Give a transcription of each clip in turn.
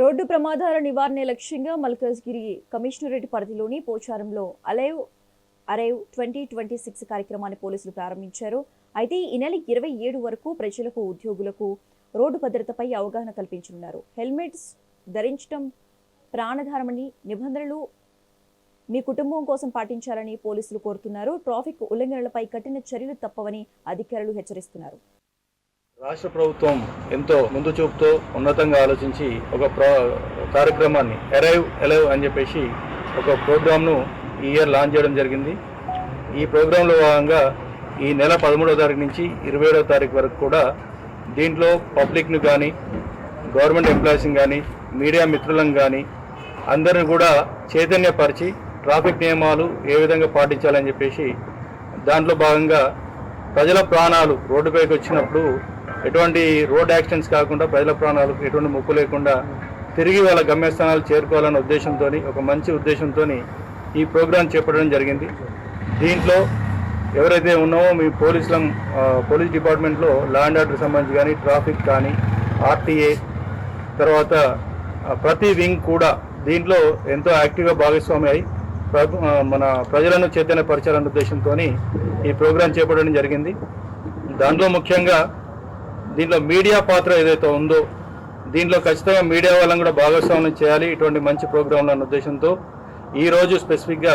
Road ప్రమాదాల నివారణ లక్ష్యంగా మల్కాజ్గిరి కమిషనరేట్ పరిధిలోని పోచారంలో అరైవ్ 2026 కార్యక్రమాన్ని పోలీసులు ప్రారంభించారు. అయితే ఈ నెల 27 వరకు ప్రజలకు, ఉద్యోగులకు రోడ్డు భద్రతపై అవగాహన కల్పించనున్నారు. హెల్మెట్స్ ధరించడం ప్రాణధారమని నిబంధనలు మీ కుటుంబం కోసం పాటించాలని పోలీసులు కోరుతున్నారు. ట్రాఫిక్ ఉల్లంఘనలపై కఠిన చర్యలు తప్పవని అధికారులు హెచ్చరిస్తున్నారు. రాష్ట్ర ప్రభుత్వం ఎంతో ముందు చూపుతో ఉన్నతంగా ఆలోచించి ఒక కార్యక్రమాన్ని అరైవ్ అని చెప్పేసి ఒక ప్రోగ్రామ్ను ఈ ఇయర్ లాంచ్ చేయడం జరిగింది. ఈ ప్రోగ్రాంలో భాగంగా ఈ నెల 13వ తారీఖు నుంచి 27వ తారీఖు వరకు కూడా దీంట్లో పబ్లిక్ను కానీ, గవర్నమెంట్ ఎంప్లాయీస్ని కానీ, మీడియా మిత్రులను కానీ అందరిని కూడా చైతన్యపరిచి ట్రాఫిక్ నియమాలు ఏ విధంగా పాటించాలని చెప్పేసి దాంట్లో భాగంగా ప్రజల ప్రాణాలు రోడ్డుపైకి వచ్చినప్పుడు ఎటువంటి రోడ్ యాక్సిడెంట్స్ కాకుండా ప్రజల ప్రాణాలకు ఎటువంటి ముప్పు లేకుండా తిరిగి వాళ్ళ గమ్యస్థానాలు చేరుకోవాలన్న ఉద్దేశంతో, ఒక మంచి ఉద్దేశంతో ఈ ప్రోగ్రాం చేపట్టడం జరిగింది. దీంట్లో ఎవరైతే ఉన్నామో మీ పోలీస్ డిపార్ట్మెంట్లో లా అండ్ ఆర్డర్ సంబంధించి కానీ, ట్రాఫిక్ కానీ, ఆర్టీఏ, తర్వాత ప్రతి వింగ్ కూడా దీంట్లో ఎంతో యాక్టివ్గా భాగస్వామి అయి మన ప్రజలను చైతన్యపరచాలన్న ఉద్దేశంతో ఈ ప్రోగ్రాం చేపట్టడం జరిగింది. దాంట్లో ముఖ్యంగా దీంట్లో మీడియా పాత్ర ఏదైతే ఉందో దీంట్లో ఖచ్చితంగా మీడియా వాళ్ళని కూడా భాగస్వామ్యం చేయాలి ఇటువంటి మంచి ప్రోగ్రాంలు అన్న ఉద్దేశంతో ఈరోజు స్పెసిఫిక్గా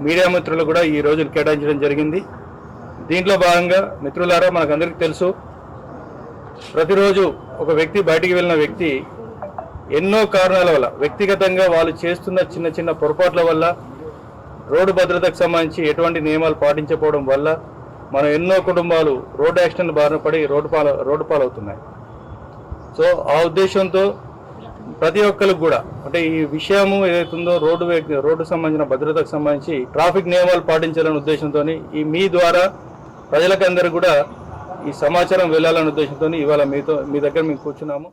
మీడియా మిత్రులు కూడా ఈ రోజులు కేటాయించడం జరిగింది. దీంట్లో భాగంగా మిత్రులారా, మనకందరికీ తెలుసు, ప్రతిరోజు ఒక వ్యక్తి బయటికి వెళ్ళిన వ్యక్తి ఎన్నో కారణాల వల్ల, వ్యక్తిగతంగా వాళ్ళు చేస్తున్న చిన్న చిన్న పొరపాట్ల వల్ల, రోడ్డు భద్రతకు సంబంధించి ఎటువంటి నియమాలు పాటించకపోవడం వల్ల మనం ఎన్నో కుటుంబాలు రోడ్డు యాక్సిడెంట్ బారిన పడి రోడ్డు పాలవుతున్నాయి. సో ఆ ఉద్దేశంతో ప్రతి ఒక్కరికి కూడా, అంటే ఈ విషయము ఏదైతుందో రోడ్డు సంబంధించిన భద్రతకు సంబంధించి ట్రాఫిక్ నియమాలు పాటించాలనే ఉద్దేశంతో మీ ద్వారా ప్రజలకందరూ కూడా ఈ సమాచారం వెళ్ళాలనే ఉద్దేశంతో ఇవాళ మీ దగ్గర మేము కూర్చున్నాము.